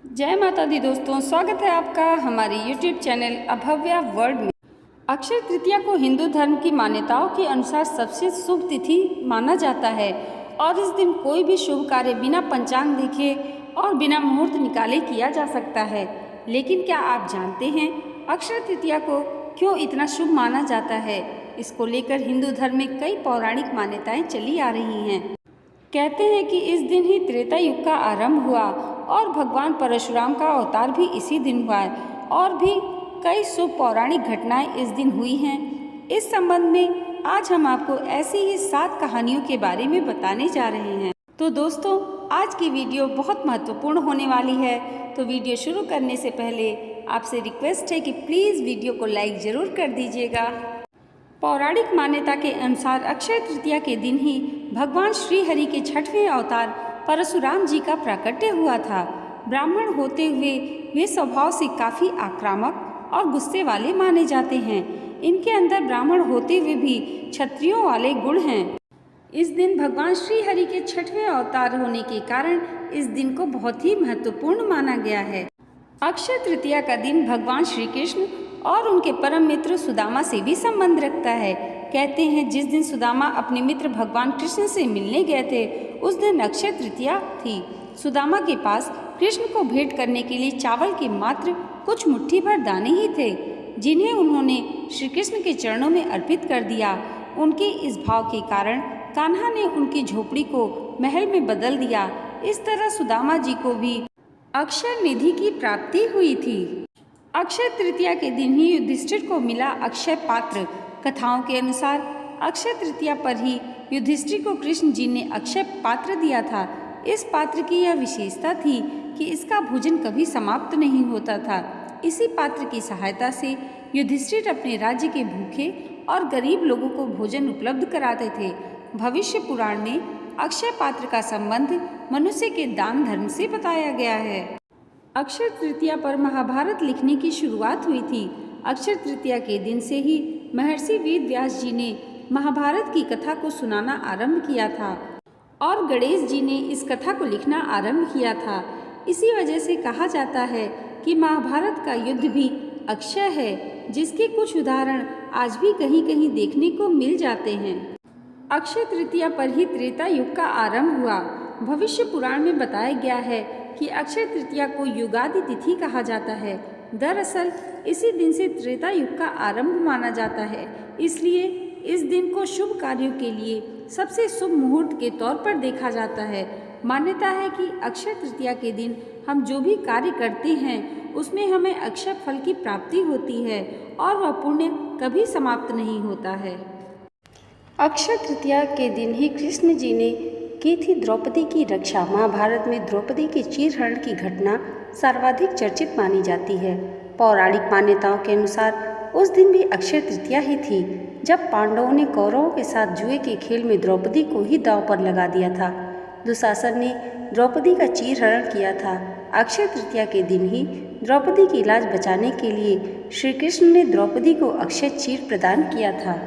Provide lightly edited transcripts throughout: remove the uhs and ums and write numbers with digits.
जय माता दी दोस्तों, स्वागत है आपका हमारे YouTube चैनल अभव्या वर्ल्ड में। अक्षय तृतीया को हिंदू धर्म की मान्यताओं के अनुसार सबसे शुभ तिथि माना जाता है और इस दिन कोई भी शुभ कार्य बिना पंचांग देखे और बिना मुहूर्त निकाले किया जा सकता है। लेकिन क्या आप जानते हैं अक्षय तृतीया को क्यों इतना शुभ माना जाता है? इसको लेकर हिंदू धर्म में कई पौराणिक मान्यताएं चली आ रही हैं। कहते हैं कि इस दिन ही त्रेता युग का आरंभ हुआ और भगवान परशुराम का अवतार भी इसी दिन हुआ है और भी कई शुभ पौराणिक घटनाएं इस दिन हुई हैं। इस संबंध में आज हम आपको ऐसी ही 7 कहानियों के बारे में बताने जा रहे हैं। तो दोस्तों, आज की वीडियो बहुत महत्वपूर्ण होने वाली है, तो वीडियो शुरू करने से पहले आपसे रिक्वेस्ट है कि प्लीज़ वीडियो को लाइक ज़रूर कर दीजिएगा। पौराणिक मान्यता के अनुसार अक्षय तृतीया के दिन ही भगवान श्री हरि के 6वें अवतार परशुराम जी का प्राकट्य हुआ था। ब्राह्मण होते हुए वे स्वभाव से काफ़ी आक्रामक और गुस्से वाले माने जाते हैं। इनके अंदर ब्राह्मण होते हुए भी क्षत्रियों वाले गुण हैं। इस दिन भगवान श्री हरि के 6वें अवतार होने के कारण इस दिन को बहुत ही महत्वपूर्ण माना गया है। अक्षय तृतीया का दिन भगवान श्री कृष्ण और उनके परम मित्र सुदामा से भी संबंध रखता है। कहते हैं जिस दिन सुदामा अपने मित्र भगवान कृष्ण से मिलने गए थे उस दिन अक्षय तृतीया थी। सुदामा के पास कृष्ण को भेंट करने के लिए चावल के मात्र कुछ मुट्ठी भर दाने ही थे, जिन्हें उन्होंने श्री कृष्ण के चरणों में अर्पित कर दिया। उनके इस भाव के कारण कान्हा ने उनकी झोपड़ी को महल में बदल दिया। इस तरह सुदामा जी को भी अक्षय निधि की प्राप्ति हुई थी। अक्षय तृतीया के दिन ही युधिष्ठिर को मिला अक्षय पात्र। कथाओं के अनुसार अक्षय तृतीया पर ही युधिष्ठिर को कृष्ण जी ने अक्षय पात्र दिया था। इस पात्र की यह विशेषता थी कि इसका भोजन कभी समाप्त नहीं होता था। इसी पात्र की सहायता से युधिष्ठिर अपने राज्य के भूखे और गरीब लोगों को भोजन उपलब्ध कराते थे। भविष्य पुराण में अक्षय पात्र का संबंध मनुष्य के दान धर्म से बताया गया है। अक्षय तृतीया पर महाभारत लिखने की शुरुआत हुई थी। अक्षय तृतीया के दिन से ही महर्षि वेद व्यास जी ने महाभारत की कथा को सुनाना आरंभ किया था और गणेश जी ने इस कथा को लिखना आरंभ किया था। इसी वजह से कहा जाता है कि महाभारत का युद्ध भी अक्षय है, जिसके कुछ उदाहरण आज भी कहीं कहीं देखने को मिल जाते हैं। अक्षय तृतीया पर ही त्रेता युग का आरंभ हुआ। भविष्य पुराण में बताया गया है कि अक्षय तृतीया को युगादि तिथि कहा जाता है। दरअसल इसी दिन से त्रेता युग का आरंभ माना जाता है, इसलिए इस दिन को शुभ कार्यों के लिए सबसे शुभ मुहूर्त के तौर पर देखा जाता है। मान्यता है कि अक्षय तृतीया के दिन हम जो भी कार्य करते हैं उसमें हमें अक्षय फल की प्राप्ति होती है और वह पुण्य कभी समाप्त नहीं होता है। अक्षय तृतीया के दिन ही कृष्ण जी ने की थी द्रौपदी की रक्षा। महाभारत में द्रौपदी के चीरहरण की घटना सर्वाधिक चर्चित मानी जाती है। पौराणिक मान्यताओं के अनुसार उस दिन भी अक्षय तृतीया ही थी जब पांडवों ने कौरवों के साथ जुए के खेल में द्रौपदी को ही दांव पर लगा दिया था। दुशासन ने द्रौपदी का चीरहरण किया था। अक्षय तृतीया के दिन ही द्रौपदी की लाज बचाने के लिए श्री कृष्ण ने द्रौपदी को अक्षय चीर प्रदान किया था।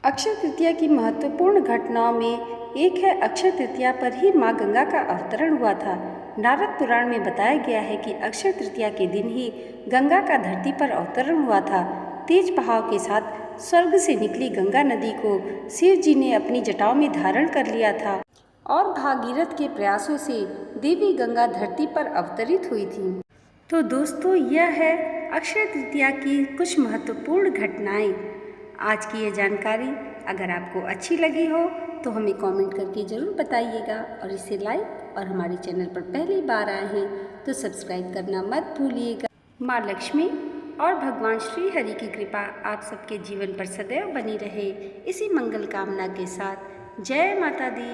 अक्षय तृतीया की महत्वपूर्ण घटनाओं में एक है अक्षय तृतीया पर ही माँ गंगा का अवतरण हुआ था। नारद पुराण में बताया गया है कि अक्षय तृतीया के दिन ही गंगा का धरती पर अवतरण हुआ था। तेज बहाव के साथ स्वर्ग से निकली गंगा नदी को शिव जी ने अपनी जटाओं में धारण कर लिया था और भागीरथ के प्रयासों से देवी गंगा धरती पर अवतरित हुई थी। तो दोस्तों, यह है अक्षय तृतीया की कुछ महत्वपूर्ण घटनाएं। आज की ये जानकारी अगर आपको अच्छी लगी हो तो हमें कमेंट करके ज़रूर बताइएगा और इसे लाइक और हमारे चैनल पर पहली बार आए हैं तो सब्सक्राइब करना मत भूलिएगा। माँ लक्ष्मी और भगवान श्री हरि की कृपा आप सबके जीवन पर सदैव बनी रहे, इसी मंगल कामना के साथ जय माता दी।